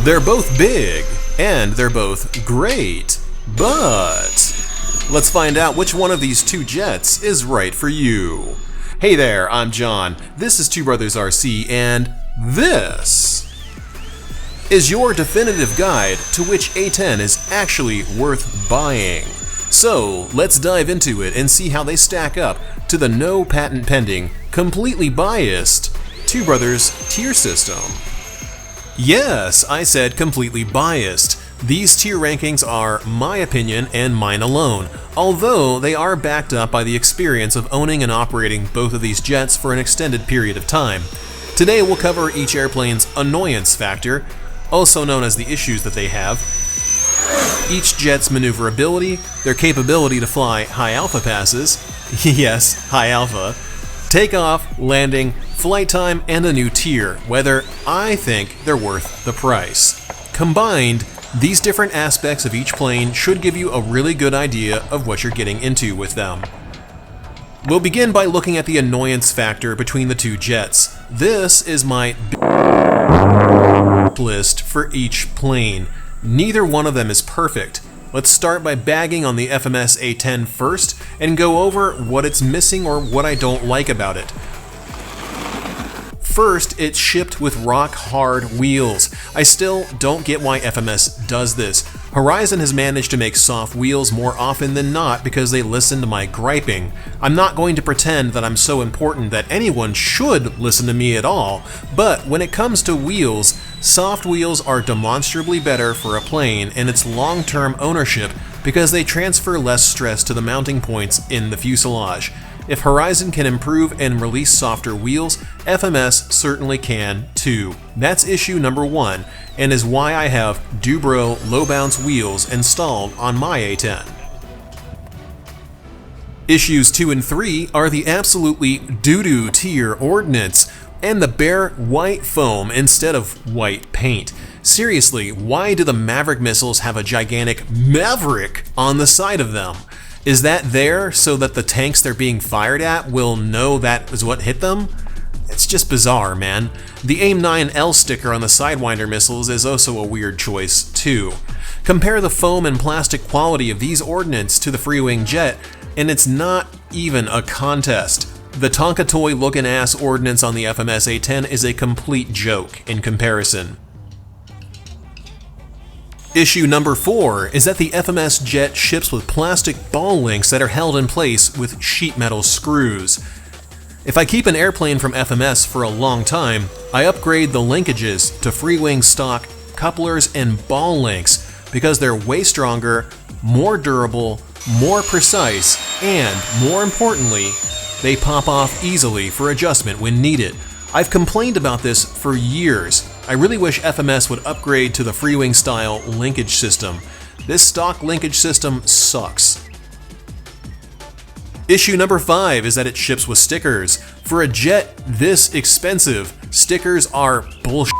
They're both big, and they're both great, but let's find out which one of these two jets is right for you. Hey there, I'm John, this is Two Brothers RC, and this is your definitive guide to which A10 is actually worth buying. So let's dive into it and see how they stack up to the no patent pending, completely biased Two Brothers tier system. Yes, I said completely biased. These tier rankings are my opinion and mine alone, although they are backed up by the experience of owning and operating both of these jets for an extended period of time. Today we'll cover each airplane's annoyance factor, also known as the issues that they have, each jet's maneuverability, their capability to fly high alpha passes, yes, high alpha, takeoff, landing, flight time, and a new tier, whether I think they're worth the price. Combined, these different aspects of each plane should give you a really good idea of what you're getting into with them. We'll begin by looking at the annoyance factor between the two jets. This is my list for each plane. Neither one of them is perfect. Let's start by bagging on the FMS A10 first and go over what it's missing or what I don't like about it. First, it's shipped with rock-hard wheels. I still don't get why FMS does this. Horizon has managed to make soft wheels more often than not because they listen to my griping. I'm not going to pretend that I'm so important that anyone should listen to me at all, but when it comes to wheels, soft wheels are demonstrably better for a plane and its long-term ownership because they transfer less stress to the mounting points in the fuselage. If Horizon can improve and release softer wheels, FMS certainly can too. That's issue number one, and is why I have Dubro low bounce wheels installed on my A10. Issues 2 and 3 are the absolutely doo-doo tier ordnance and the bare white foam instead of white paint. Seriously, why do the Maverick missiles have a gigantic Maverick on the side of them? Is that there so that the tanks they're being fired at will know that is what hit them? It's just bizarre, man. The AIM-9L sticker on the Sidewinder missiles is also a weird choice, too. Compare the foam and plastic quality of these ordnance to the Freewing jet, and it's not even a contest. The Tonka toy looking ass ordnance on the FMS A10 is a complete joke in comparison. Issue number 4 is that the FMS jet ships with plastic ball links that are held in place with sheet metal screws. If I keep an airplane from FMS for a long time, I upgrade the linkages to Freewing stock couplers and ball links because they're way stronger, more durable, more precise, and more importantly, they pop off easily for adjustment when needed. I've complained about this for years. I really wish FMS would upgrade to the Freewing style linkage system. This stock linkage system sucks. Issue number 5 is that it ships with stickers. For a jet this expensive, stickers are bullshit.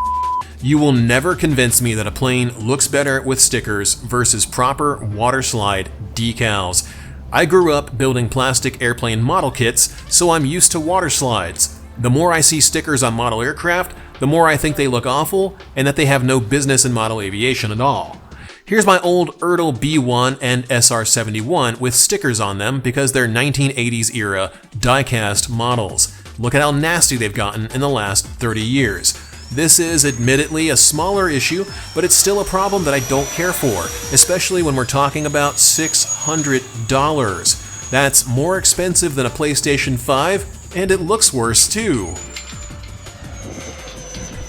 You will never convince me that a plane looks better with stickers versus proper water slide decals. I grew up building plastic airplane model kits, so I'm used to water slides. The more I see stickers on model aircraft, the more I think they look awful and that they have no business in model aviation at all. Here's my old Ertl B1 and SR71 with stickers on them because they're 1980s era die-cast models. Look at how nasty they've gotten in the last 30 years. This is admittedly a smaller issue, but it's still a problem that I don't care for, especially when we're talking about $600. That's more expensive than a PlayStation 5, and it looks worse too.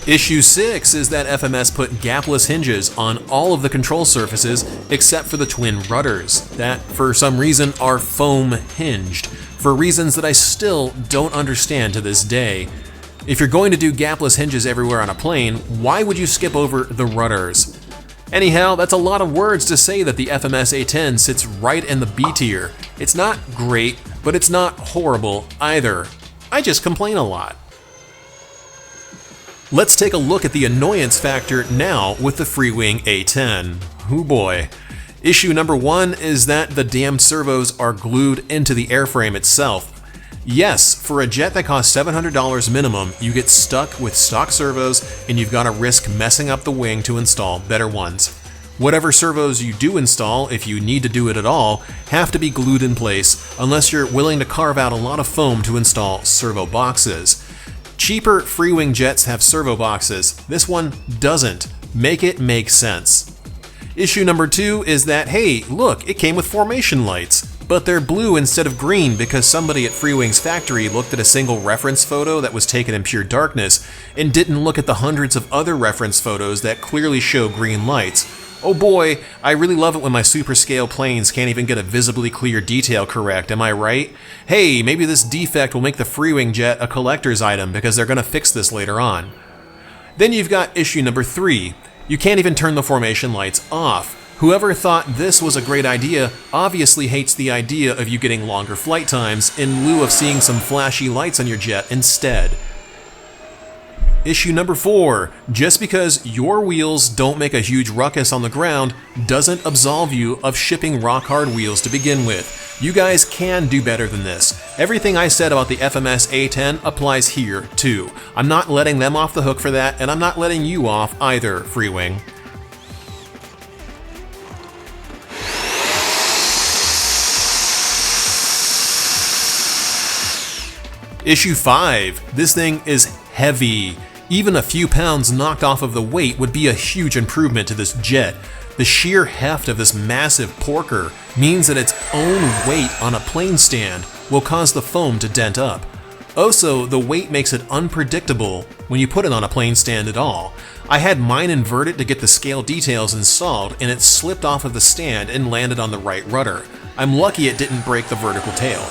Issue 6 is that FMS put gapless hinges on all of the control surfaces except for the twin rudders, that for some reason are foam hinged, for reasons that I still don't understand to this day. If you're going to do gapless hinges everywhere on a plane, why would you skip over the rudders? Anyhow, that's a lot of words to say that the FMS A10 sits right in the B tier. It's not great, but it's not horrible either. I just complain a lot. Let's take a look at the annoyance factor now with the Freewing A10. Oh boy. Issue number 1 is that the damn servos are glued into the airframe itself. Yes, for a jet that costs $700 minimum, you get stuck with stock servos and you've got to risk messing up the wing to install better ones. Whatever servos you do install, if you need to do it at all, have to be glued in place unless you're willing to carve out a lot of foam to install servo boxes. Cheaper Freewing jets have servo boxes. This one doesn't. Make it make sense. Issue number 2 is that, hey, look, it came with formation lights, but they're blue instead of green because somebody at Freewing's factory looked at a single reference photo that was taken in pure darkness and didn't look at the hundreds of other reference photos that clearly show green lights. Oh boy, I really love it when my super scale planes can't even get a visibly clear detail correct, am I right? Hey, maybe this defect will make the Freewing jet a collector's item because they're going to fix this later on. Then you've got issue number 3. You can't even turn the formation lights off. Whoever thought this was a great idea obviously hates the idea of you getting longer flight times in lieu of seeing some flashy lights on your jet instead. Issue number 4. Just because your wheels don't make a huge ruckus on the ground doesn't absolve you of shipping rock-hard wheels to begin with. You guys can do better than this. Everything I said about the FMS A10 applies here, too. I'm not letting them off the hook for that, and I'm not letting you off either, Freewing. Issue 5. This thing is heavy. Even a few pounds knocked off of the weight would be a huge improvement to this jet. The sheer heft of this massive porker means that its own weight on a plane stand will cause the foam to dent up. Also, the weight makes it unpredictable when you put it on a plane stand at all. I had mine inverted to get the scale details installed and it slipped off of the stand and landed on the right rudder. I'm lucky it didn't break the vertical tail.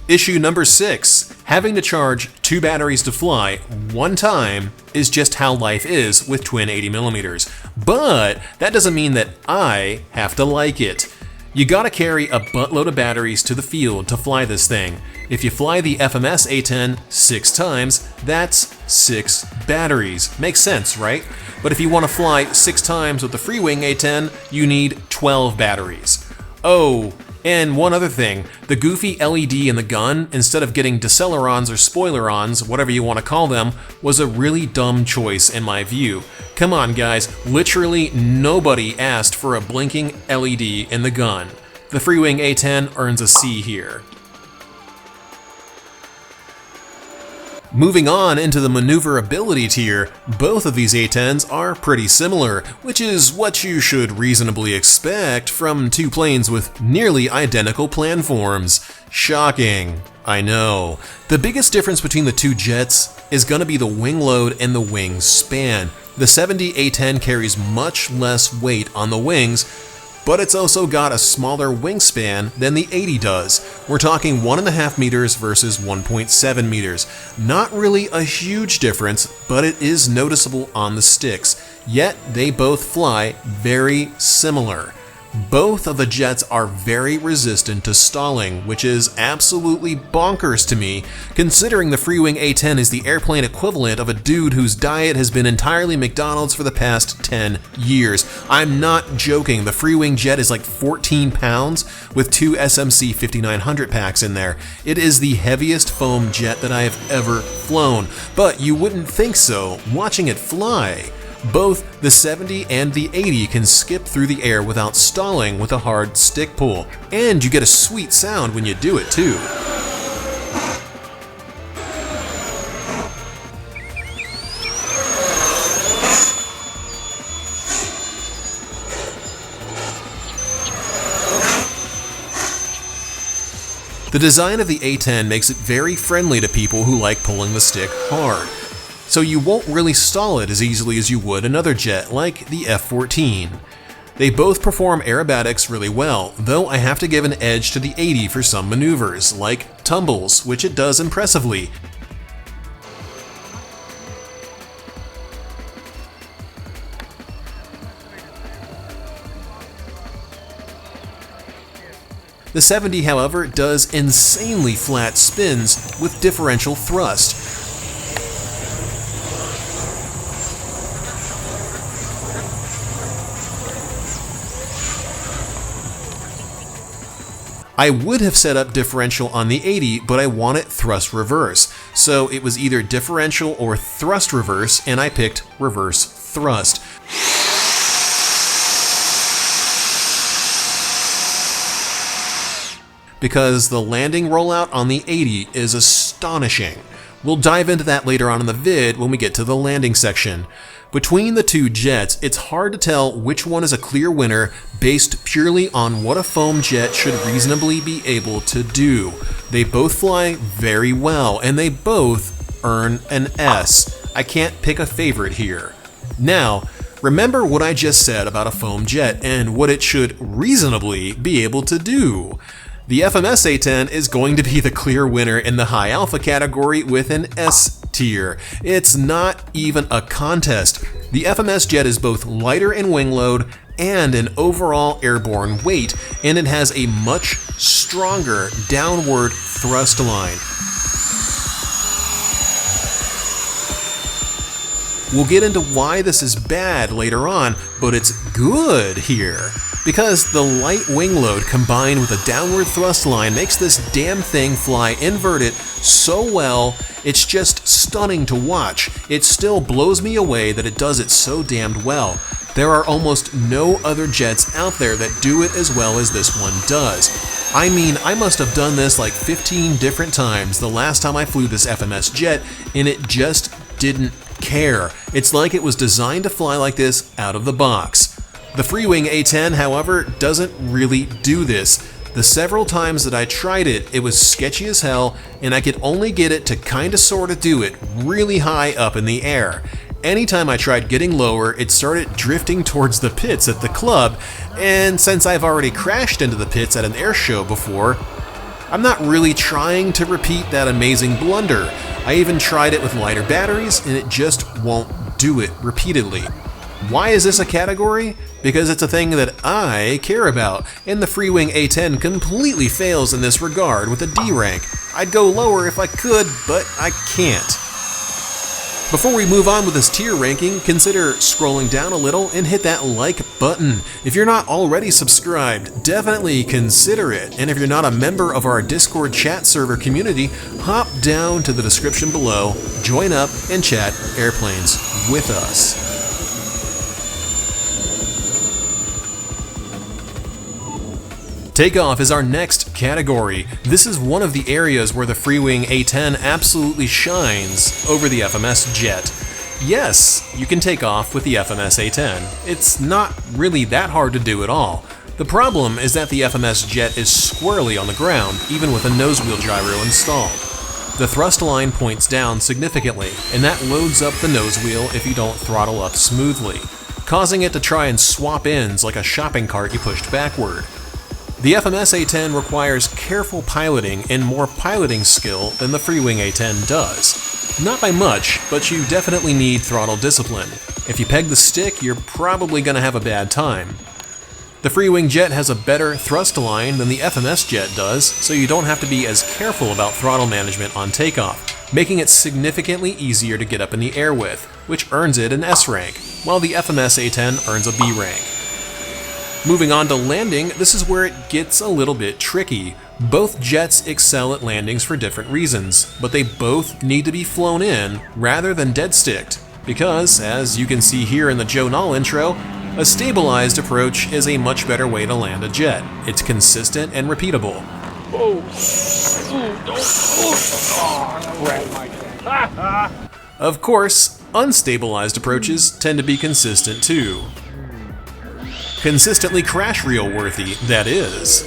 Issue number 6. Having to charge 2 batteries to fly one time is just how life is with twin 80mm. But that doesn't mean that I have to like it. You gotta carry a buttload of batteries to the field to fly this thing. If you fly the FMS A10 6 times, that's 6 batteries. Makes sense, right? But if you want to fly 6 times with the Freewing A10, you need 12 batteries. Oh, and one other thing, the goofy LED in the gun, instead of getting decelerons or spoilerons, whatever you want to call them, was a really dumb choice in my view. Come on guys, literally nobody asked for a blinking LED in the gun. The Freewing A10 earns a C here. Moving on into the maneuverability tier, both of these A10s are pretty similar, which is what you should reasonably expect from two planes with nearly identical planforms. Shocking, I know. The biggest difference between the two jets is going to be the wing load and the wing span. The 70 A10 carries much less weight on the wings, but it's also got a smaller wingspan than the 80 does. We're talking 1.5 meters versus 1.7 meters. Not really a huge difference, but it is noticeable on the sticks. Yet they both fly very similar. Both of the jets are very resistant to stalling, which is absolutely bonkers to me, considering the Freewing A10 is the airplane equivalent of a dude whose diet has been entirely McDonald's for the past 10 years. I'm not joking, the Freewing jet is like 14 pounds with 2 SMC 5900 packs in there. It is the heaviest foam jet that I have ever flown, but you wouldn't think so watching it fly. Both the 70 and the 80 can skip through the air without stalling with a hard stick pull, and you get a sweet sound when you do it too. The design of the A10 makes it very friendly to people who like pulling the stick hard, so you won't really stall it as easily as you would another jet like the F-14. They both perform aerobatics really well, though I have to give an edge to the 80 for some maneuvers, like tumbles, which it does impressively. The 70, however, does insanely flat spins with differential thrust. I would have set up differential on the 80, but I want it thrust reverse. So it was either differential or thrust reverse, and I picked reverse thrust. Because the landing rollout on the 80 is astonishing. We'll dive into that later on in the vid when we get to the landing section. Between the two jets, it's hard to tell which one is a clear winner based purely on what a foam jet should reasonably be able to do. They both fly very well, and they both earn an S. I can't pick a favorite here. Now, remember what I just said about a foam jet and what it should reasonably be able to do. The FMS A10 is going to be the clear winner in the high alpha category with an S tier. It's not even a contest. The FMS jet is both lighter in wing load and an overall airborne weight, and it has a much stronger downward thrust line. We'll get into why this is bad later on, but it's good here. Because the light wing load combined with a downward thrust line makes this damn thing fly inverted so well, it's just stunning to watch. It still blows me away that it does it so damned well. There are almost no other jets out there that do it as well as this one does. I mean, I must have done this like 15 different times the last time I flew this FMS jet, and it just didn't care. It's like it was designed to fly like this out of the box. The Freewing A10, however, doesn't really do this. The several times that I tried it, it was sketchy as hell, and I could only get it to kinda sorta do it really high up in the air. Anytime I tried getting lower, it started drifting towards the pits at the club, and since I've already crashed into the pits at an air show before, I'm not really trying to repeat that amazing blunder. I even tried it with lighter batteries, and it just won't do it repeatedly. Why is this a category? Because it's a thing that I care about, and the Freewing A10 completely fails in this regard with a D rank. I'd go lower if I could, but I can't. Before we move on with this tier ranking, consider scrolling down a little and hit that like button. If you're not already subscribed, definitely consider it. And if you're not a member of our Discord chat server community, hop down to the description below, join up, and chat airplanes with us. Takeoff is our next category. This is one of the areas where the Freewing A10 absolutely shines over the FMS jet. Yes, you can take off with the FMS A10. It's not really that hard to do at all. The problem is that the FMS jet is squarely on the ground, even with a nose wheel gyro installed. The thrust line points down significantly, and that loads up the nose wheel if you don't throttle up smoothly, causing it to try and swap ends like a shopping cart you pushed backward. The FMS A10 requires careful piloting and more piloting skill than the Freewing A10 does. Not by much, but you definitely need throttle discipline. If you peg the stick, you're probably going to have a bad time. The Freewing jet has a better thrust line than the FMS jet does, so you don't have to be as careful about throttle management on takeoff, making it significantly easier to get up in the air with, which earns it an S rank, while the FMS A10 earns a B rank. Moving on to landing, this is where it gets a little bit tricky. Both jets excel at landings for different reasons, but they both need to be flown in rather than dead-sticked, because, as you can see here in the Joe Nall intro, a stabilized approach is a much better way to land a jet. It's consistent and repeatable. Of course, unstabilized approaches tend to be consistent too. Consistently crash reel worthy, that is.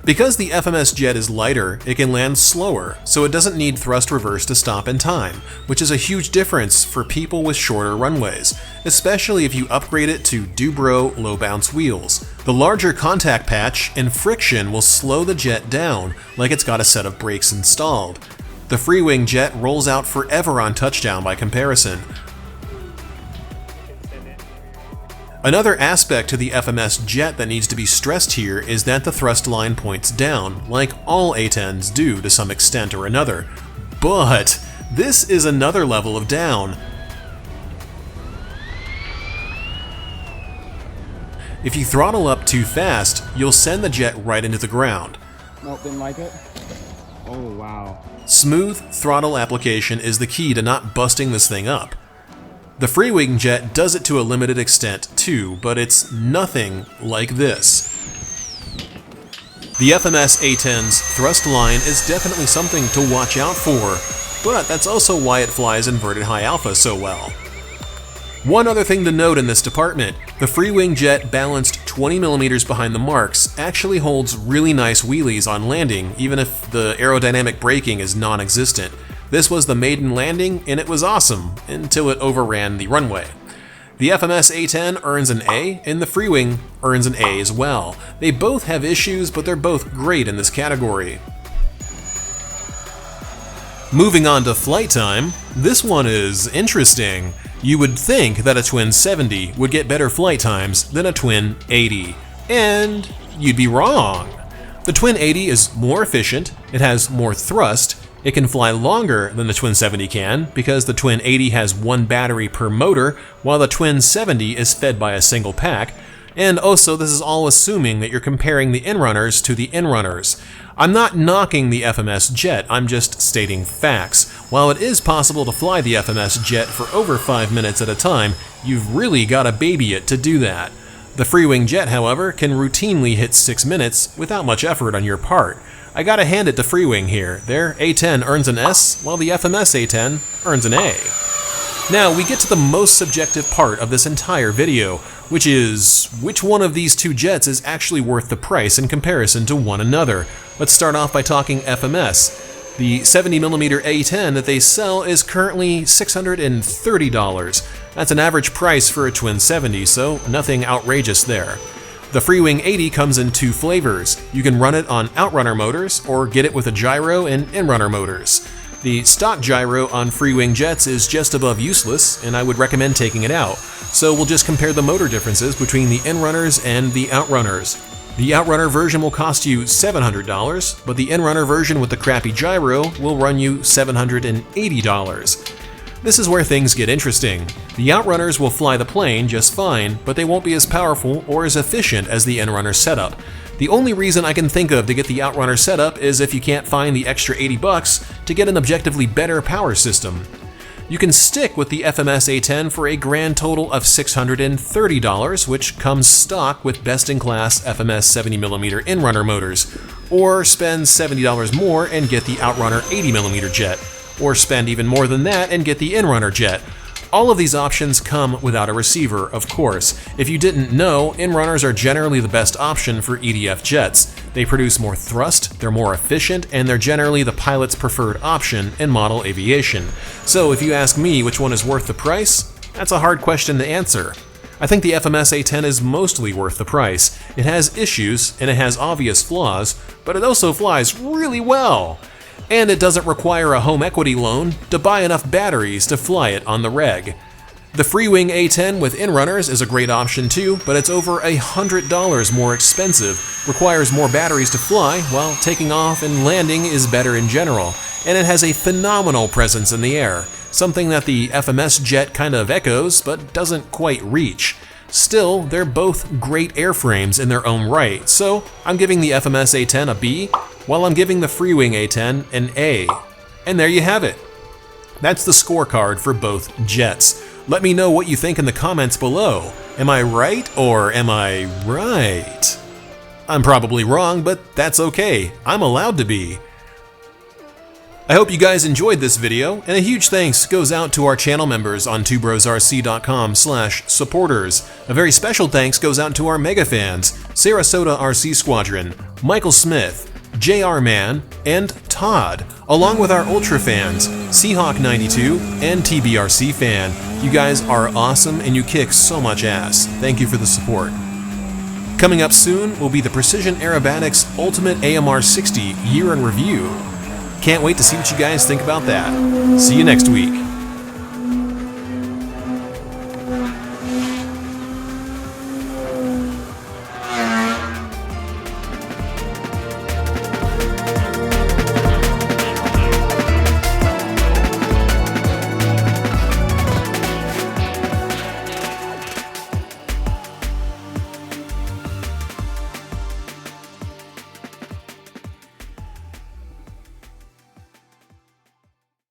Because the FMS jet is lighter, it can land slower, so it doesn't need thrust reverse to stop in time, which is a huge difference for people with shorter runways, especially if you upgrade it to Dubro low bounce wheels. The larger contact patch and friction will slow the jet down, like it's got a set of brakes installed. The Freewing jet rolls out forever on touchdown by comparison. Another aspect to the FMS jet that needs to be stressed here is that the thrust line points down, like all A10s do to some extent or another. But this is another level of down. If you throttle up too fast, you'll send the jet right into the ground. Nope, didn't like it. Oh, wow. Smooth throttle application is the key to not busting this thing up. The Freewing jet does it to a limited extent too, but it's nothing like this. The FMS A10's thrust line is definitely something to watch out for, but that's also why it flies inverted high alpha so well. One other thing to note in this department, the Freewing jet balanced 20mm behind the marks actually holds really nice wheelies on landing, even if the aerodynamic braking is non-existent. This was the maiden landing, and it was awesome, until it overran the runway. The FMS A10 earns an A, and the Freewing earns an A as well. They both have issues, but they're both great in this category. Moving on to flight time, this one is interesting. You would think that a twin 70 would get better flight times than a twin 80, and you'd be wrong. The twin 80 is more efficient, it has more thrust, it can fly longer than the twin 70 can because the twin 80 has one battery per motor while the twin 70 is fed by a single pack, and also this is all assuming that you're comparing the inrunners to the inrunners. I'm not knocking the FMS jet, I'm just stating facts. While it is possible to fly the FMS jet for over 5 minutes at a time, you've really got to baby it to do that. The Freewing jet, however, can routinely hit 6 minutes without much effort on your part. I gotta hand it to Freewing here. Their A10 earns an S, while the FMS A10 earns an A. Now we get to the most subjective part of this entire video, which is which one of these two jets is actually worth the price in comparison to one another. Let's start off by talking FMS. The 70mm A10 that they sell is currently $630. That's an average price for a twin 70, so nothing outrageous there. The Freewing 80 comes in two flavors. You can run it on outrunner motors or get it with a gyro and inrunner motors. The stock gyro on Freewing jets is just above useless, and I would recommend taking it out. So we'll just compare the motor differences between the inrunners and the outrunners. The outrunner version will cost you $700, but the inrunner version with the crappy gyro will run you $780. This is where things get interesting. The outrunners will fly the plane just fine, but they won't be as powerful or as efficient as the inrunner setup. The only reason I can think of to get the outrunner setup is if you can't find the extra $80 to get an objectively better power system. You can stick with the FMS A10 for a grand total of $630, which comes stock with best-in-class FMS 70mm inrunner motors, or spend $70 more and get the outrunner 80mm jet, or spend even more than that and get the inrunner jet. All of these options come without a receiver, of course. If you didn't know, inrunners are generally the best option for EDF jets. They produce more thrust, they're more efficient, and they're generally the pilot's preferred option in model aviation. So if you ask me which one is worth the price, that's a hard question to answer. I think the FMS A10 is mostly worth the price. It has issues, and it has obvious flaws, but it also flies really well. And it doesn't require a home equity loan to buy enough batteries to fly it on the reg. The Freewing A10 with inrunners is a great option too, but it's over $100 more expensive, requires more batteries to fly, while taking off and landing is better in general, and it has a phenomenal presence in the air, something that the FMS jet kind of echoes but doesn't quite reach. Still, they're both great airframes in their own right, so I'm giving the FMS A10 a B, while I'm giving the Freewing A10 an A. And there you have it. That's the scorecard for both jets. Let me know what you think in the comments below. Am I right or am I right? I'm probably wrong, but that's okay. I'm allowed to be. I hope you guys enjoyed this video, and a huge thanks goes out to our channel members on twobrosrc.com/supporters. A very special thanks goes out to our mega fans, Sarasota RC Squadron, Michael Smith, JR Man, and Todd, along with our ultra fans, Seahawk92 and TBRC Fan. You guys are awesome and you kick so much ass. Thank you for the support. Coming up soon will be the Precision Aerobatics Ultimate AMR 60 Year in Review. Can't wait to see what you guys think about that. See you next week.